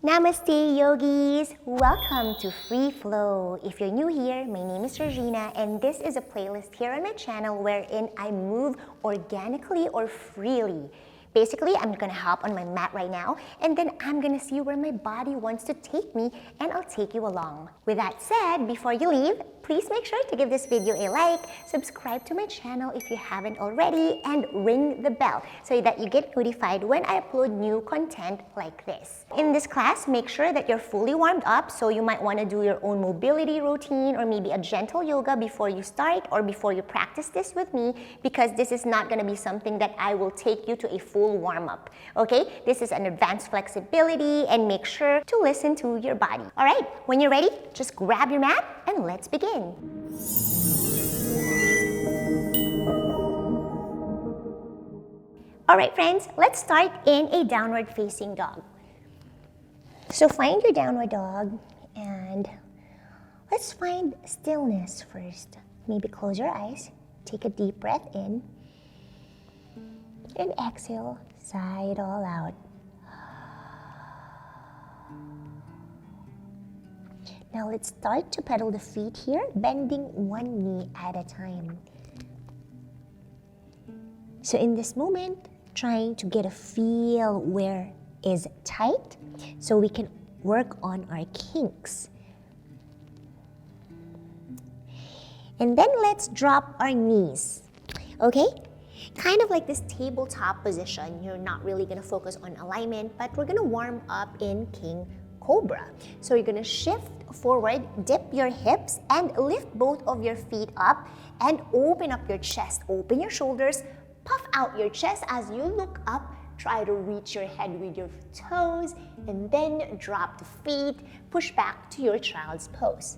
Namaste yogis! Welcome to Free Flow. If you're new here, my name is Georgina and this is a playlist here on my channel wherein I move organically or freely. Basically, I'm gonna hop on my mat right now and then I'm gonna see where my body wants to take me and I'll take you along. With that said, before you leave, please make sure to give this video a like, subscribe to my channel if you haven't already, and ring the bell so that you get notified when I upload new content like this. In this class, make sure that you're fully warmed up, so you might want to do your own mobility routine or maybe a gentle yoga before you start or before you practice this with me, because this is not going to be something that I will take you to a full warm-up. Okay, this is an advanced flexibility, and make sure to listen to your body. All right, when you're ready, just grab your mat and let's begin. All right, friends, let's start in a downward facing dog. So find your downward dog and let's find stillness first. Maybe close your eyes, take a deep breath in, and exhale, sigh it all out. Now let's start to pedal the feet here, bending one knee at a time. So in this moment, trying to get a feel where is tight so we can work on our kinks. And then let's drop our knees, okay? Kind of like this tabletop position. You're not really gonna focus on alignment, but we're gonna warm up in King Cobra. So you're gonna shift forward, dip your hips, and lift both of your feet up and open up your chest. Open your shoulders, puff out your chest as you look up. Try to reach your head with your toes, and then drop the feet, push back to your child's pose.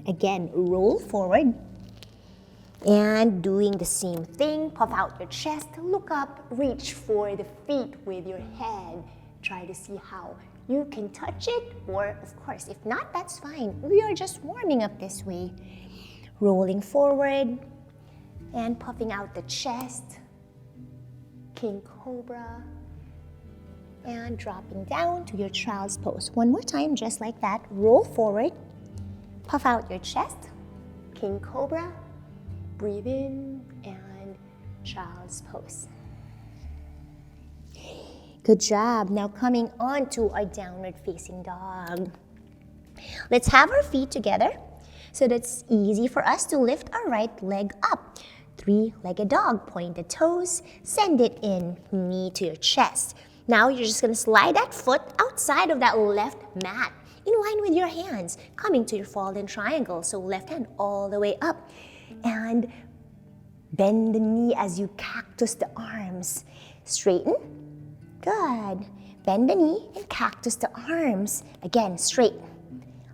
Again, roll forward, and doing the same thing, puff out your chest, look up, reach for the feet with your head. Try to see how you can touch it, or of course, if not, that's fine. We are just warming up this way. Rolling forward and puffing out the chest, King Cobra, and dropping down to your child's pose. One more time, just like that. Roll forward, puff out your chest, King Cobra, breathe in, and child's pose. Good job. Now coming on to our downward facing dog. Let's have our feet together so that's easy for us to lift our right leg up. Three-legged dog, pointed toes, send it in, knee to your chest. Now you're just gonna slide that foot outside of that left mat, in line with your hands, coming to your fallen triangle. So left hand all the way up, and bend the knee as you cactus the arms. Straighten. Good. Bend the knee and cactus the arms. Again, straight.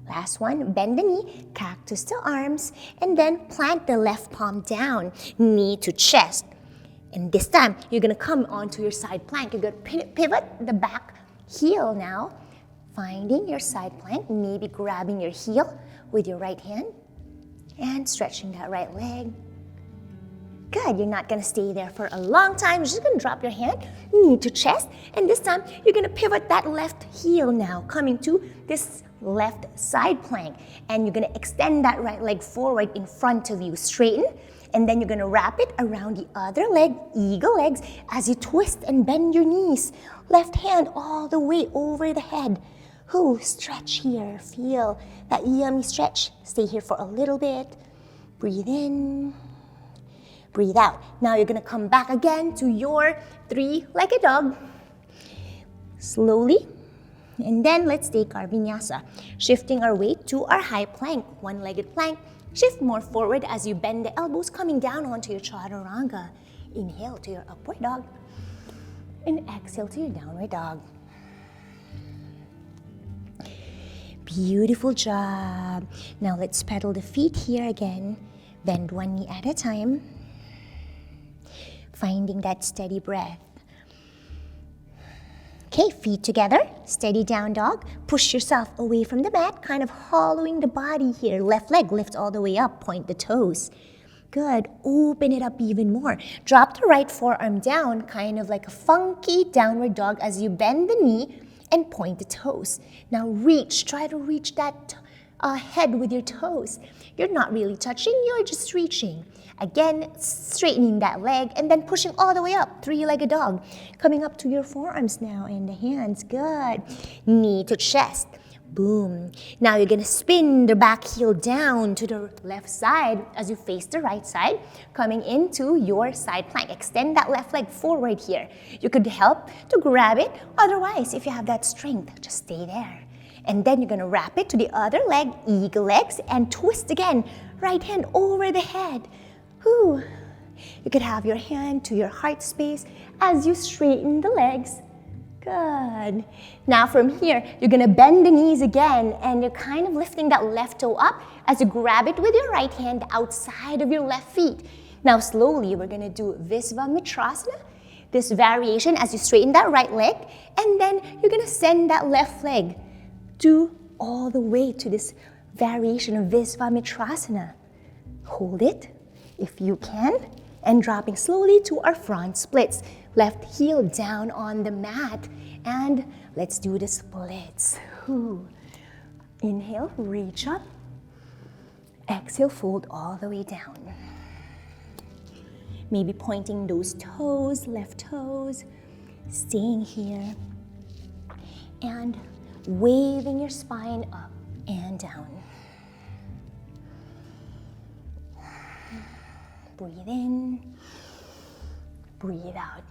Last one, bend the knee, cactus the arms, and then plant the left palm down, knee to chest. And this time, you're gonna come onto your side plank. You're gonna pivot the back heel now, finding your side plank, maybe grabbing your heel with your right hand, and stretching that right leg. Good, you're not gonna stay there for a long time. You're just gonna drop your hand, knee to chest, and this time you're gonna pivot that left heel now, coming to this left side plank. And you're gonna extend that right leg forward in front of you, straighten, and then you're gonna wrap it around the other leg, eagle legs, as you twist and bend your knees. Left hand all the way over the head. Stretch here, feel that yummy stretch. Stay here for a little bit. Breathe in. Breathe out. Now you're gonna come back again to your three-legged dog. Slowly. And then let's take our vinyasa. Shifting our weight to our high plank, one-legged plank. Shift more forward as you bend the elbows, coming down onto your chaturanga. Inhale to your upward dog. And exhale to your downward dog. Beautiful job. Now let's pedal the feet here again. Bend one knee at a time. Finding that steady breath. Okay, feet together, steady down dog. Push yourself away from the mat, kind of hollowing the body here. Left leg lift all the way up, point the toes. Good, open it up even more. Drop the right forearm down, kind of like a funky downward dog as you bend the knee and point the toes. Now reach, try to reach that head with your toes. You're not really touching, you're just reaching. Again, straightening that leg and then pushing all the way up, three-legged dog. Coming up to your forearms now and the hands, good. Knee to chest, boom. Now you're gonna spin the back heel down to the left side as you face the right side, coming into your side plank. Extend that left leg forward here. You could help to grab it. Otherwise, if you have that strength, just stay there. And then you're gonna wrap it to the other leg, eagle legs, and twist again. Right hand over the head. Whew. You could have your hand to your heart space as you straighten the legs. Good. Now from here, you're gonna bend the knees again and you're kind of lifting that left toe up as you grab it with your right hand outside of your left feet. Now slowly, we're gonna do Visvamitrasana, this variation as you straighten that right leg, and then you're gonna send that left leg all the way to this variation of Visvamitrasana. Hold it if you can, and dropping slowly to our front splits. Left heel down on the mat, and let's do the splits. Whew. Inhale, reach up. Exhale, fold all the way down. Maybe pointing those toes, left toes, staying here, and waving your spine up and down. Breathe in, breathe out.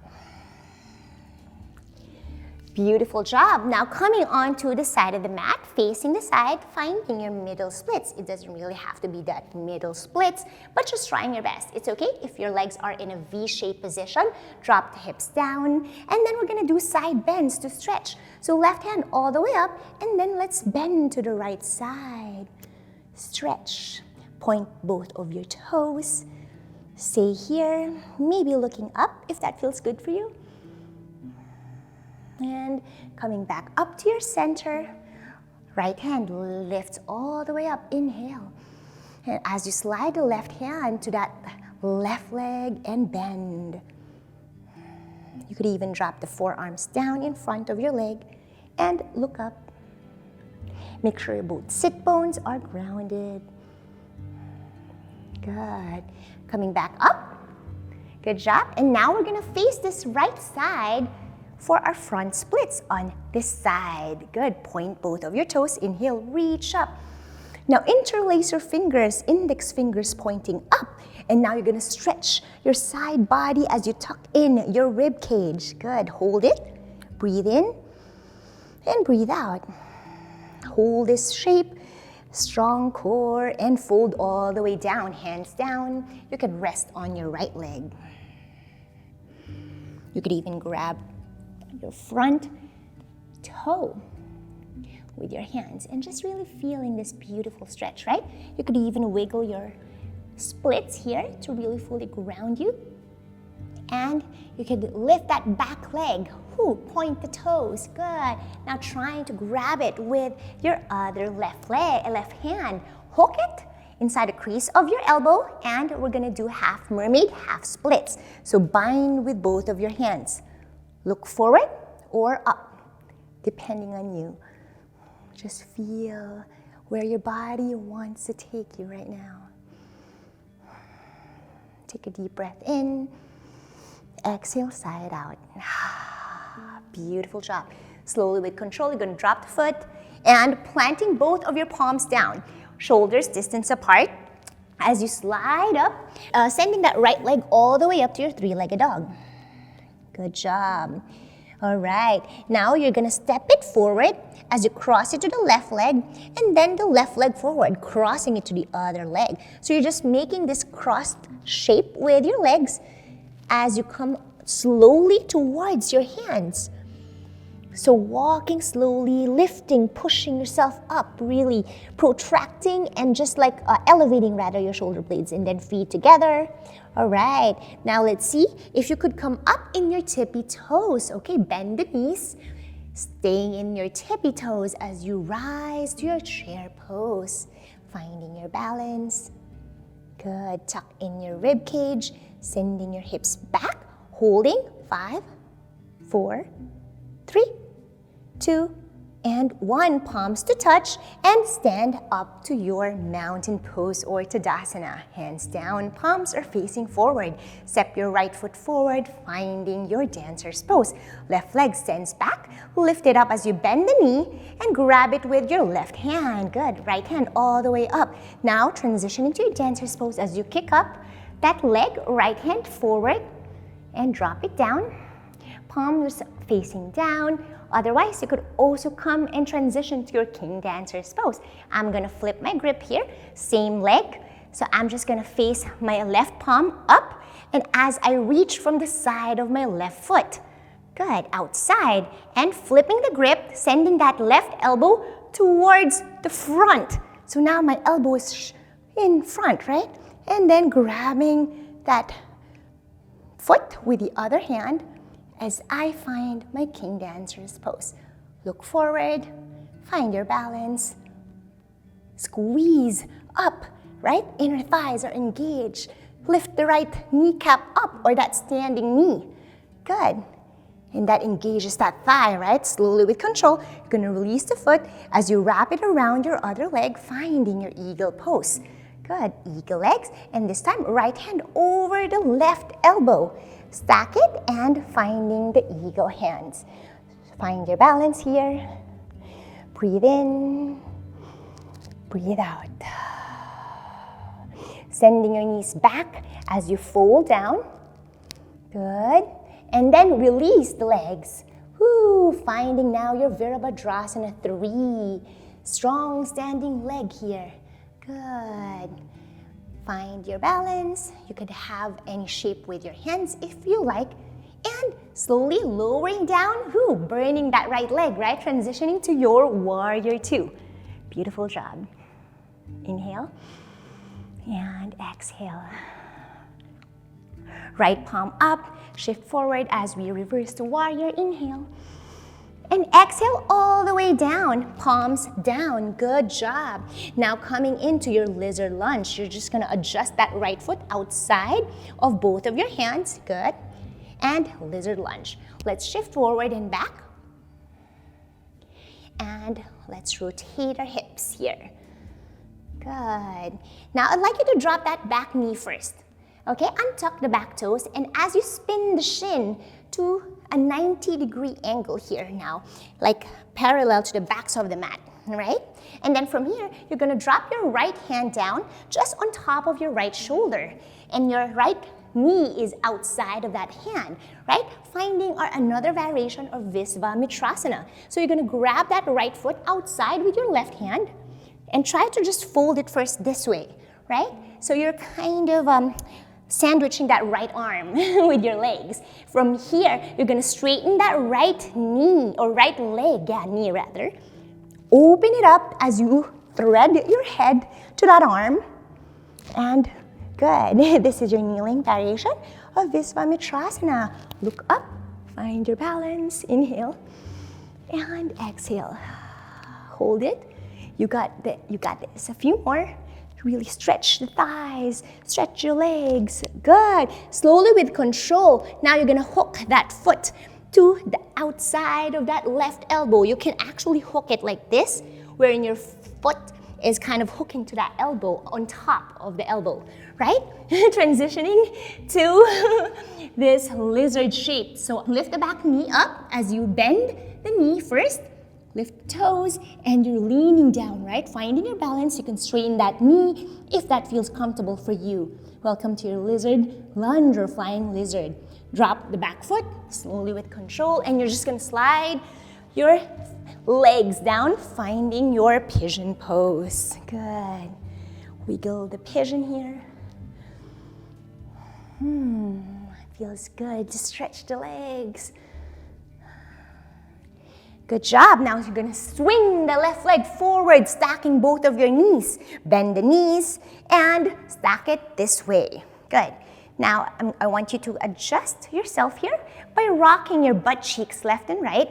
Beautiful job. Now coming onto the side of the mat, facing the side, finding your middle splits. It doesn't really have to be that middle splits, but just trying your best. It's okay if your legs are in a V-shaped position. Drop the hips down, and then we're gonna do side bends to stretch. So left hand all the way up, and then let's bend to the right side. Stretch. Point both of your toes. Stay here, maybe looking up if that feels good for you. And coming back up to your center. Right hand lifts all the way up, inhale. And as you slide the left hand to that left leg and bend. You could even drop the forearms down in front of your leg and look up. Make sure both sit bones are grounded. Good. Coming back up. Good job. And now we're gonna face this right side for our front splits on this side. Good. Point both of your toes. Inhale, reach up. Now interlace your fingers, index fingers pointing up. And now you're gonna stretch your side body as you tuck in your rib cage. Good. Hold it. Breathe in and breathe out. Hold this shape. Strong core, and fold all the way down, hands down. You can rest on your right leg. You could even grab your front toe with your hands and just really feeling this beautiful stretch, right? You could even wiggle your splits here to really fully ground you. And you could lift that back leg. Point the toes. Good. Now trying to grab it with your other left hand. Hook it inside the crease of your elbow, and we're gonna do half mermaid, half splits. So bind with both of your hands. Look forward or up, depending on you. Just feel where your body wants to take you right now. Take a deep breath in. Exhale, sigh it out. Beautiful job. Slowly with control, you're gonna drop the foot and planting both of your palms down. Shoulders distance apart as you slide up, sending that right leg all the way up to your three-legged dog. Good job. All right, now you're gonna step it forward as you cross it to the left leg, and then the left leg forward, crossing it to the other leg. So you're just making this crossed shape with your legs as you come slowly towards your hands. So walking slowly, lifting, pushing yourself up, really protracting and just like elevating rather your shoulder blades, and then feet together. All right, now let's see if you could come up in your tippy toes. Okay, bend the knees, staying in your tippy toes as you rise to your chair pose, finding your balance. Good, tuck in your rib cage, sending your hips back, holding 5, 4, 3, 2, and 1. Palms to touch and stand up to your mountain pose or Tadasana. Hands down, palms are facing forward. Step your right foot forward, finding your dancer's pose. Left leg extends back, lift it up as you bend the knee and grab it with your left hand. Good, right hand all the way up. Now transition into your dancer's pose as you kick up that leg, right hand forward and drop it down. Palms facing down. Otherwise, you could also come and transition to your king dancer's pose. I'm gonna flip my grip here, same leg. So I'm just gonna face my left palm up, and as I reach from the side of my left foot, good, outside, and flipping the grip, sending that left elbow towards the front. So now my elbow is in front, right? And then grabbing that foot with the other hand, as I find my king dancer's pose. Look forward, find your balance, squeeze up, right? Inner thighs are engaged. Lift the right kneecap up or that standing knee. Good. And that engages that thigh, right? Slowly with control, you're gonna release the foot as you wrap it around your other leg, finding your eagle pose. Good, eagle legs, and this time right hand over the left elbow. Stack it and finding the eagle hands. Find your balance here. Breathe in, breathe out. Sending your knees back as you fold down. Good. And then release the legs. Woo, finding now your Virabhadrasana 3. Strong standing leg here. Good. Find your balance. You could have any shape with your hands if you like. And slowly lowering down, burning that right leg, right? Transitioning to your warrior 2. Beautiful job. Inhale and exhale. Right palm up, shift forward as we reverse to warrior. Inhale. And exhale all the way down, palms down. Good job. Now coming into your lizard lunge, you're just gonna adjust that right foot outside of both of your hands. Good. And lizard lunge. Let's shift forward and back. And let's rotate our hips here. Good. Now I'd like you to drop that back knee first. Okay, untuck the back toes, and as you spin the shin to a 90-degree angle here now, like parallel to the backs of the mat, right? And then from here, you're gonna drop your right hand down just on top of your right shoulder, and your right knee is outside of that hand, right? Finding another variation of Visvamitrasana. So you're gonna grab that right foot outside with your left hand, and try to just fold it first this way, right? So you're kind of sandwiching that right arm with your legs. From here, you're gonna straighten that right knee, or right leg, knee rather. Open it up as you thread your head to that arm. And good, this is your kneeling variation of Visvamitrasana. Look up, find your balance, inhale, and exhale. Hold it, you got this, a few more. Really stretch the thighs, stretch your legs. Good. Slowly with control. Now you're gonna hook that foot to the outside of that left elbow. You can actually hook it like this, wherein your foot is kind of hooking to that elbow on top of the elbow, right? Transitioning to this lizard shape. So lift the back knee up as you bend the knee first. Lift the toes and you're leaning down, right? Finding your balance, you can straighten that knee if that feels comfortable for you. Welcome to your lizard lunge or flying lizard. Drop the back foot slowly with control, and you're just gonna slide your legs down, finding your pigeon pose. Good. Wiggle the pigeon here. Feels good to stretch the legs. Good job. Now you're gonna swing the left leg forward, stacking both of your knees. Bend the knees and stack it this way. Good. Now I want you to adjust yourself here by rocking your butt cheeks left and right.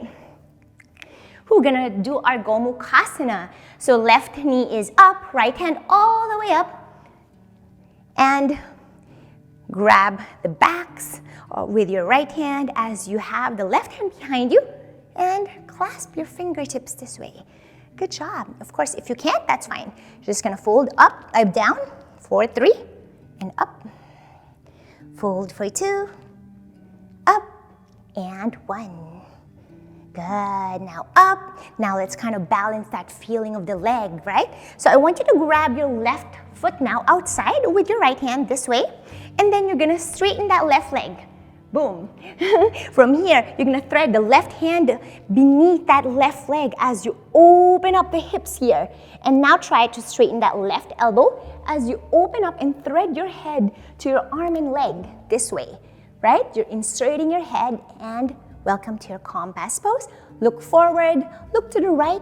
We're gonna do our Gomukhasana. So left knee is up, right hand all the way up. And grab the backs with your right hand as you have the left hand behind you. and clasp your fingertips this way. Good job. Of course, if you can't, that's fine. You're just gonna fold up, down for 3, and up. Fold for 2, up, and 1. Good, now up. Now let's kind of balance that feeling of the leg, right? So I want you to grab your left foot now outside with your right hand this way, and then you're gonna straighten that left leg. Boom. From here, you're gonna thread the left hand beneath that left leg as you open up the hips here. And now try to straighten that left elbow as you open up and thread your head to your arm and leg this way, right? You're inserting your head and welcome to your compass pose. Look forward, look to the right,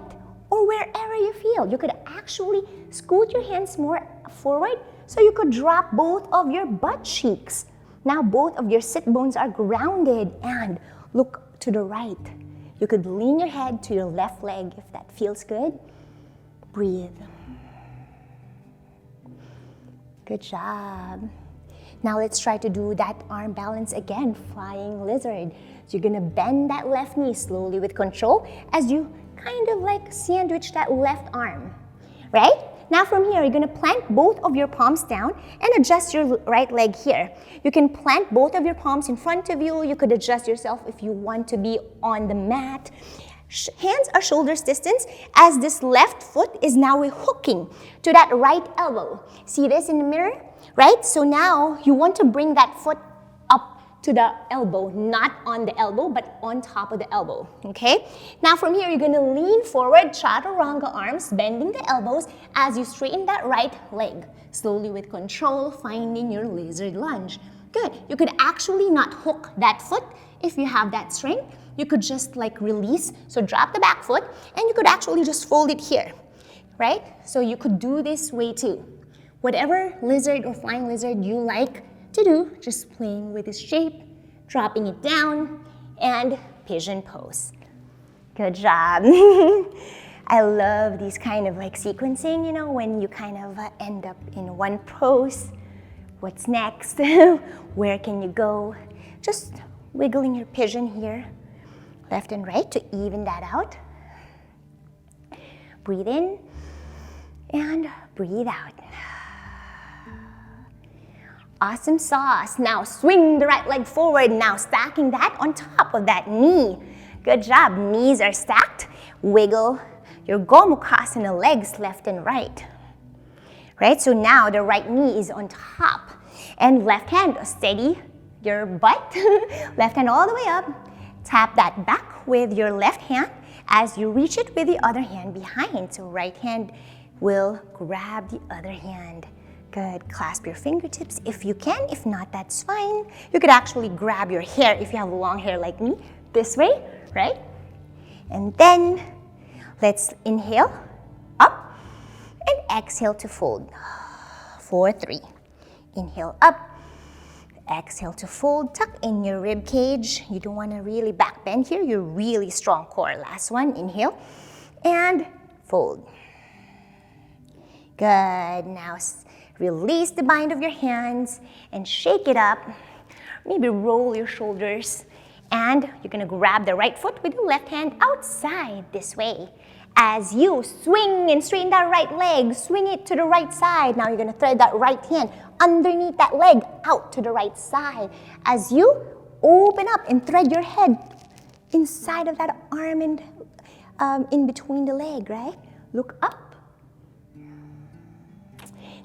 or wherever you feel. You could actually scoot your hands more forward so you could drop both of your butt cheeks. Now both of your sit bones are grounded and look to the right. You could lean your head to your left leg if that feels good. Breathe. Good job. Now let's try to do that arm balance again, flying lizard. So you're gonna bend that left knee slowly with control as you kind of like sandwich that left arm, right? Now from here, you're gonna plant both of your palms down and adjust your right leg here. You can plant both of your palms in front of you. You could adjust yourself if you want to be on the mat. Hands are shoulders distance as this left foot is now hooking to that right elbow. See this in the mirror, right? So now you want to bring that foot up to the elbow, not on the elbow, but on top of the elbow, okay? Now from here, you're gonna lean forward, chaturanga arms, bending the elbows as you straighten that right leg. Slowly with control, finding your lizard lunge. Good, you could actually not hook that foot if you have that strength. You could just like release, so drop the back foot, and you could actually just fold it here, right? So you could do this way too. Whatever lizard or flying lizard you like to do, just playing with this shape, dropping it down, and pigeon pose. Good job. I love these kind of like sequencing, you know, when you kind of end up in one pose. What's next? Where can you go? Just wiggling your pigeon here, left and right to even that out. Breathe in and breathe out. Awesome sauce. Now swing the right leg forward. Now stacking that on top of that knee. Good job. Knees are stacked. Wiggle your Gomukhasana legs left and right. Right? So now the right knee is on top. And left hand, steady your butt. Left hand all the way up. Tap that back with your left hand as you reach it with the other hand behind. So right hand will grab the other hand. Good. Clasp your fingertips if you can. If not, that's fine. You could actually grab your hair if you have long hair like me, this way, right? And then let's inhale up and exhale to fold for 3. Inhale up, exhale to fold. Tuck in your rib cage. You don't want to really back bend here. You're really strong core. Last one. Inhale and fold. Good. Now release the bind of your hands and shake it up. Maybe roll your shoulders. And you're gonna grab the right foot with the left hand outside this way. As you swing and straighten that right leg, swing it to the right side. Now you're gonna thread that right hand underneath that leg out to the right side. As you open up and thread your head inside of that arm and in between the leg, right? Look up.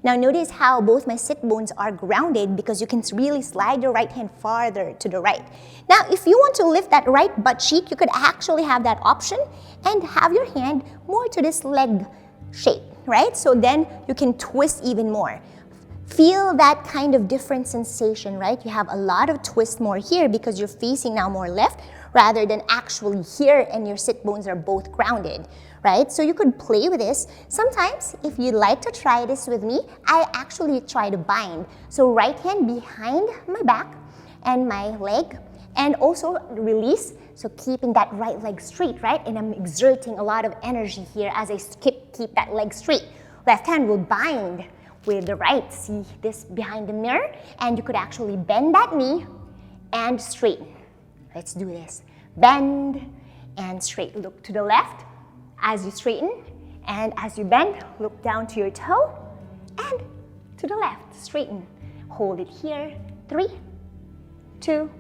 Now notice how both my sit bones are grounded because you can really slide your right hand farther to the right. Now if you want to lift that right butt cheek, you could actually have that option and have your hand more to this leg shape, right? So then you can twist even more. Feel that kind of different sensation, right? You have a lot of twist more here because you're facing now more left rather than actually here and your sit bones are both grounded. Right? So you could play with this. Sometimes, if you'd like to try this with me, I actually try to bind. So right hand behind my back and my leg, and also release. So keeping that right leg straight, right? And I'm exerting a lot of energy here as I keep that leg straight. Left hand will bind with the right. See this behind the mirror? And you could actually bend that knee and straighten. Let's do this. Bend and straight. Look to the left as you straighten, and as you bend, look down to your toe, and to the left, straighten. Hold it here, 3, 2,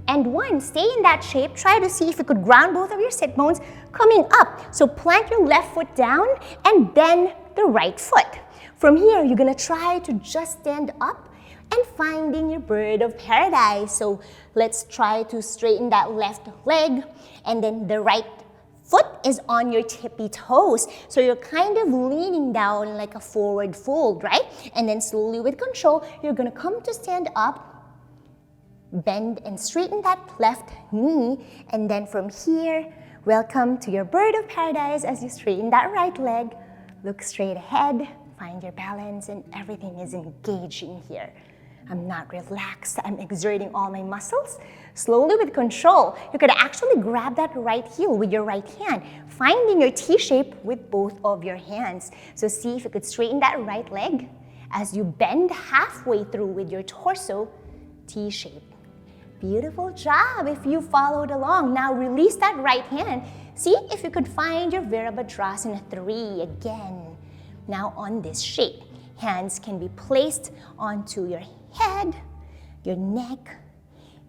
and 1. Stay in that shape. Try to see if you could ground both of your sit bones coming up. So plant your left foot down and bend the right foot. From here, you're gonna try to just stand up and finding your bird of paradise. So let's try to straighten that left leg, and then the right foot is on your tippy toes. So you're kind of leaning down like a forward fold, right? And then slowly with control, you're gonna come to stand up, bend and straighten that left knee, and then from here, welcome to your bird of paradise as you straighten that right leg. Look straight ahead, find your balance, and everything is engaging here. I'm not relaxed, I'm exerting all my muscles. Slowly with control, you could actually grab that right heel with your right hand, finding your T shape with both of your hands. So see if you could straighten that right leg as you bend halfway through with your torso, T shape. Beautiful job if you followed along. Now release that right hand. See if you could find your Visvamitrasana 3 again. Now on this shape, hands can be placed onto your head, your neck,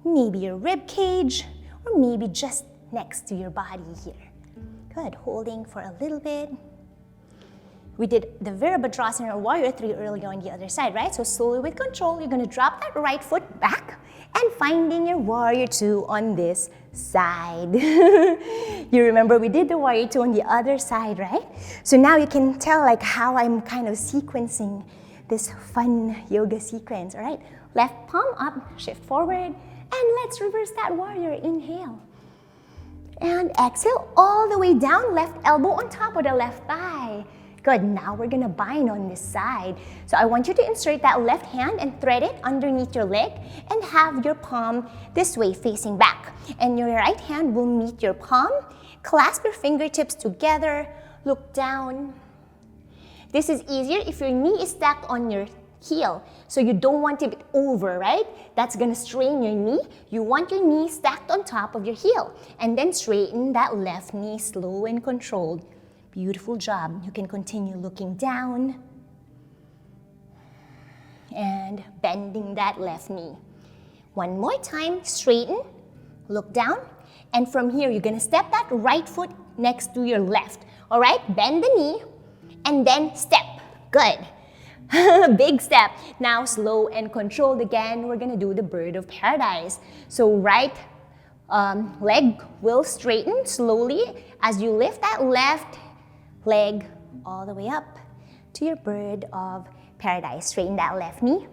maybe your rib cage, or maybe just next to your body here. Good, holding for a little bit. We did the Visvamitrasana or Warrior 3 earlier on the other side, right? So slowly with control, you're gonna drop that right foot back and finding your Warrior 2 on this side. You remember we did the Warrior 2 on the other side, right? So now you can tell like how I'm kind of sequencing this fun yoga sequence, all right? Left palm up, shift forward, and let's reverse that Warrior. Inhale. And exhale all the way down, left elbow on top of the left thigh. Good, now we're gonna bind on this side. So I want you to insert that left hand and thread it underneath your leg and have your palm this way facing back. And your right hand will meet your palm. Clasp your fingertips together, look down. This is easier if your knee is stacked on your heel. So you don't want it over, right? That's gonna strain your knee. You want your knee stacked on top of your heel. And then straighten that left knee, slow and controlled. Beautiful job. You can continue looking down and bending that left knee. One more time, straighten, look down, and from here, you're gonna step that right foot next to your left. All right, bend the knee, and then step. Good. Big step. Now slow and controlled again, we're gonna do the bird of paradise. So right leg will straighten slowly as you lift that left leg all the way up to your bird of paradise. Straighten that left knee,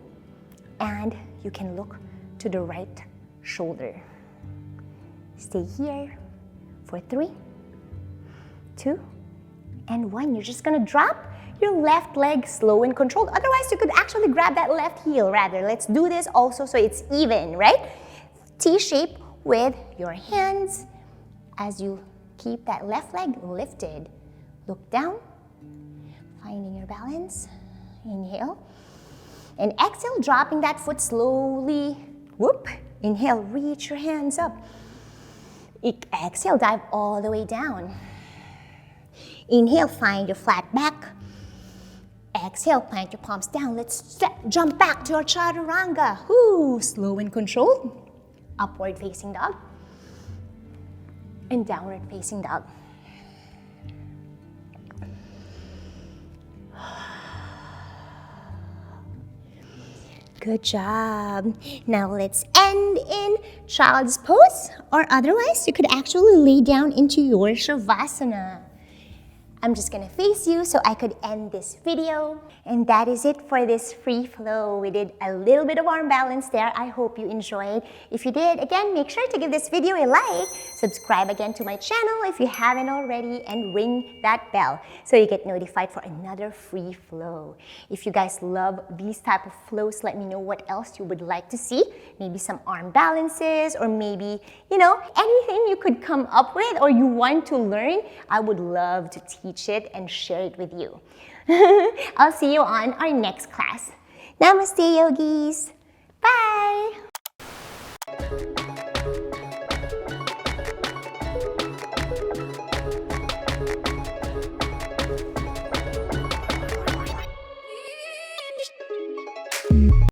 and you can look to the right shoulder. Stay here for 3, 2, and 1. You're just gonna drop your left leg slow and controlled. Otherwise, you could actually grab that left heel rather. Let's do this also so it's even, right? T shape with your hands as you keep that left leg lifted. Look down, finding your balance. Inhale. And exhale, dropping that foot slowly. Whoop. Inhale, reach your hands up. Exhale, dive all the way down. Inhale, find your flat back. Exhale, plant your palms down. Let's jump back to our chaturanga. Woo, slow and controlled. Upward facing dog. And downward facing dog. Good job. Now let's end in child's pose, or otherwise you could actually lay down into your shavasana. I'm just gonna face you so I could end this video. And that is it for this free flow. We did a little bit of arm balance there. I hope you enjoyed. If you did, again, make sure to give this video a like, subscribe again to my channel if you haven't already, and ring that bell so you get notified for another free flow. If you guys love these type of flows, let me know what else you would like to see. Maybe some arm balances, or maybe, you know, anything you could come up with or you want to learn. I would love to teach it and share it with you. I'll see you on our next class. Namaste, yogis. Bye.